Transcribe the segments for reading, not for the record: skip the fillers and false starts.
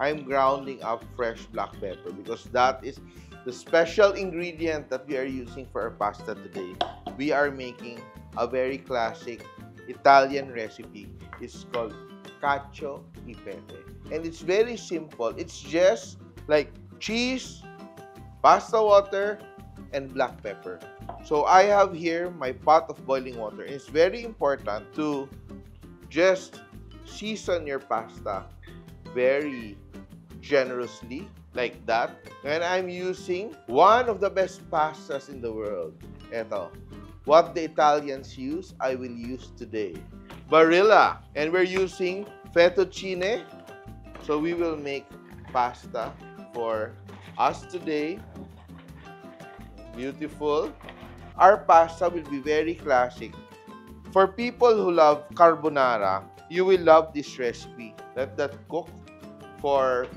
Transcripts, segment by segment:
I'm grounding up fresh black pepper because that is the special ingredient that we are using for our pasta today. We are making a very classic Italian recipe. It's called cacio e pepe. And it's very simple. It's just like cheese, pasta water, and black pepper. So I have here my pot of boiling water. It's very important to just season your pasta very generously like that. And I'm using one of the best pastas in the world. Eto. What the Italians use, I will use today. Barilla. And we're using fettuccine. So we will make pasta for us today. Beautiful. Our pasta will be very classic. For people who love carbonara, you will love this recipe. Let that cook for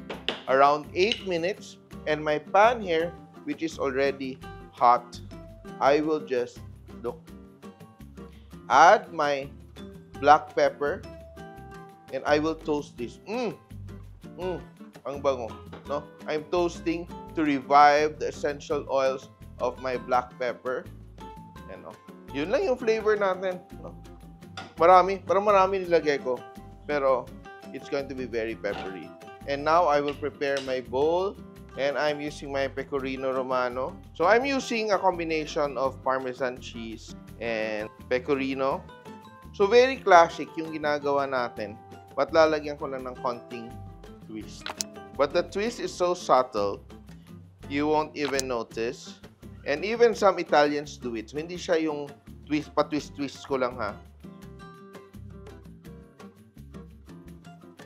around 8 minutes. And my pan here, which is already hot, I will just add my black pepper and I will toast this. Ang bango, no? I'm toasting to revive the essential oils of my black pepper. Yan, no? Yun lang yung flavor natin, no? Marami nilagay ko, pero it's going to be very peppery. And now I will prepare my bowl, and I'm using my pecorino romano. So I'm using a combination of Parmesan cheese and pecorino. So very classic yung ginagawa natin, but lalagyan ko lang ng konting twist. But the twist is so subtle, you won't even notice. And even some Italians do it. So hindi siya yung twist, pa-twist-twist ko lang, ha.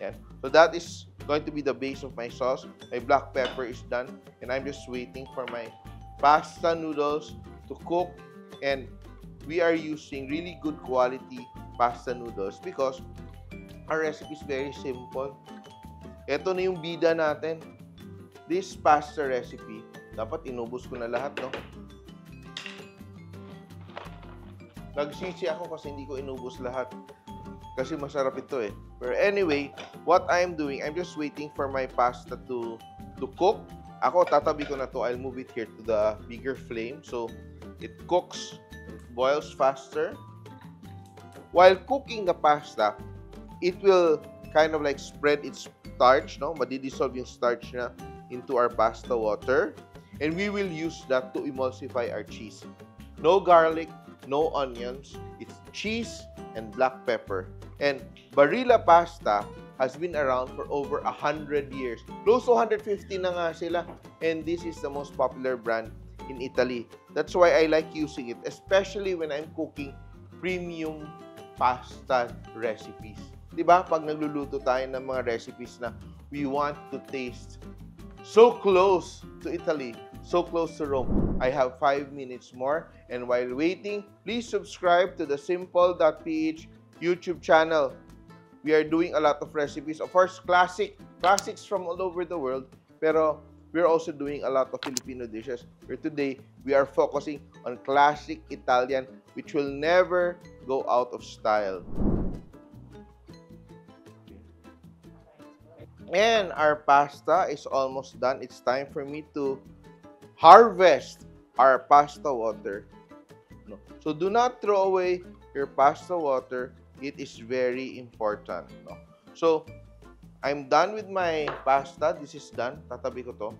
Yan. So that is going to be the base of my sauce. My black pepper is done. And I'm just waiting for my pasta noodles to cook. And we are using really good quality pasta noodles because our recipe is very simple. Ito na yung bida natin. This pasta recipe, dapat inubos ko na lahat, no? Nagsisi ako kasi hindi ko inubos lahat. Kasi masarap ito eh. But anyway, what I'm doing, I'm just waiting for my pasta to cook. Ako, tatabi ko na to. I'll move it here to the bigger flame so it cooks, it boils faster. While cooking the pasta, it will kind of like spread its starch, no? Madidissolve yung starch na into our pasta water. And we will use that to emulsify our cheese. No garlic, no onions. It's cheese and black pepper. And Barilla pasta has been around for over 100 years. Close to 150 na nga sila. And this is the most popular brand in Italy. That's why I like using it, especially when I'm cooking premium pasta recipes. Diba? Pag nagluluto tayo ng mga recipes na we want to taste so close to Italy, so close to Rome. I have 5 minutes more. And while waiting, please subscribe to the Simple.ph YouTube channel. We are doing a lot of recipes. Of course, classics from all over the world. Pero we're also doing a lot of Filipino dishes. Where today, we are focusing on classic Italian, which will never go out of style. And our pasta is almost done. It's time for me to harvest our pasta water. No. So do not throw away your pasta water. It is very important. No. So I'm done with my pasta. This is done. Tatabi ko to.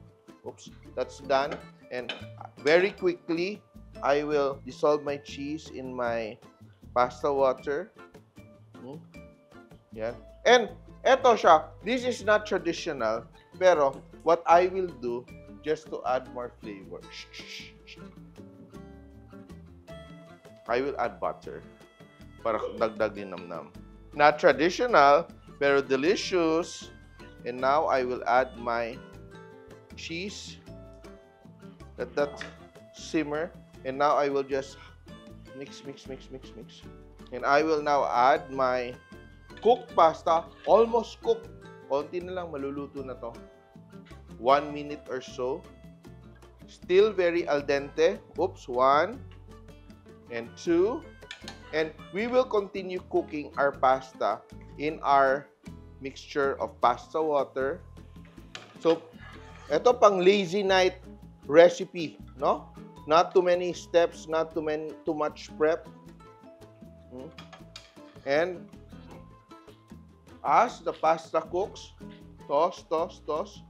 Oops, that's done. And very quickly, I will dissolve my cheese in my pasta water. Yeah. And eto siya, this is not traditional, pero what I will do, just to add more flavor, I will add butter para dagdag din namnam. Not traditional, pero delicious. And now I will add my cheese. Let that simmer. And now I will just mix. And I will now add my cooked pasta, almost cooked. Konti na lang, maluluto na to. 1 minute or so. Still very al dente. Oops, 1 and 2. And we will continue cooking our pasta in our mixture of pasta water So, ito pang lazy night recipe, no? Not too many steps, not too much prep. And as the pasta cooks, toss, toss, toss.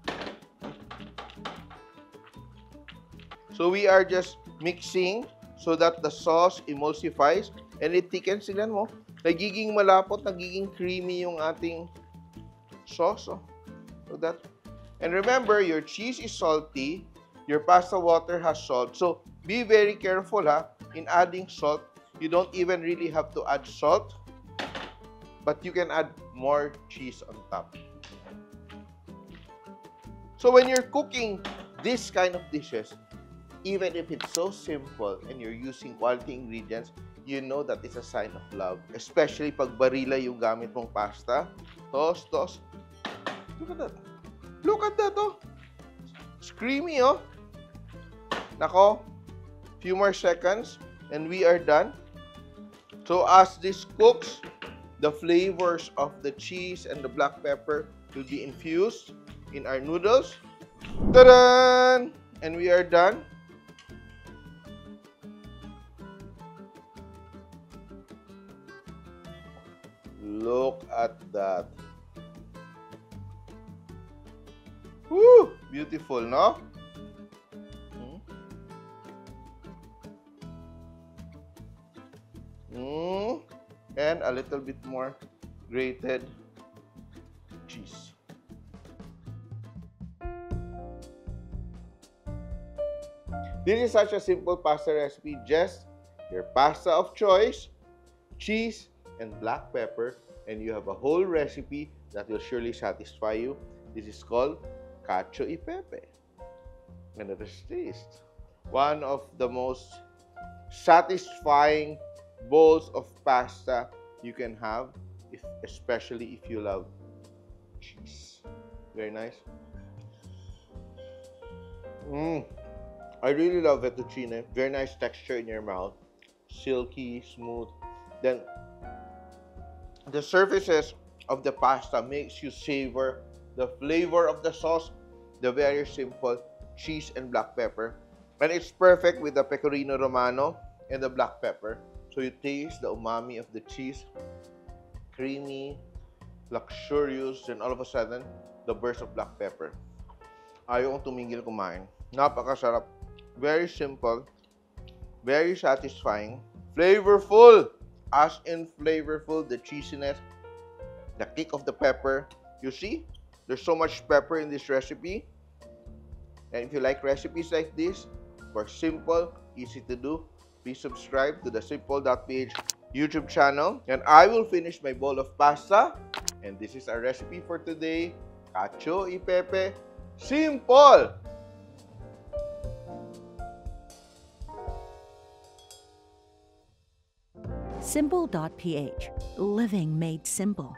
So we are just mixing so that the sauce emulsifies and it thickens. Tignan mo, nagiging malapot, nagiging creamy yung ating sauce. Oh. So that. And remember, your cheese is salty, your pasta water has salt. So be very careful in adding salt. You don't even really have to add salt, but you can add more cheese on top. So when you're cooking this kind of dishes, even if it's so simple and you're using quality ingredients, you know that it's a sign of love. Especially pag barila yung gamit mong pasta. Toss, toss. Look at that. Look at that, oh. It's creamy, oh. Nako, few more seconds and we are done. So as this cooks, the flavors of the cheese and the black pepper will be infused in our noodles. Ta-da! And we are done. Look at that. Woo! Beautiful, no? And a little bit more grated cheese. This is such a simple pasta recipe. Just your pasta of choice, cheese, and black pepper, and you have a whole recipe that will surely satisfy you. This is called cacio e pepe. And let us taste. One of the most satisfying bowls of pasta you can have, especially if you love cheese. Very nice. I really love fettuccine. Very nice texture in your mouth. Silky, smooth. Then the surfaces of the pasta makes you savor the flavor of the sauce, the very simple cheese and black pepper. And it's perfect with the pecorino romano and the black pepper. So you taste the umami of the cheese, creamy, luxurious, and all of a sudden, the burst of black pepper. Ayaw kong tumigil kumain. Napakasarap. Very simple. Very satisfying. Flavorful. As in flavorful, the cheesiness, the kick of the pepper. You see, there's so much pepper in this recipe. And if you like recipes like this, for simple, easy to do, please subscribe to the Simple.ph YouTube channel. And I will finish my bowl of pasta. And this is our recipe for today. Cacio e pepe. Simple! Simple.ph. Living made simple.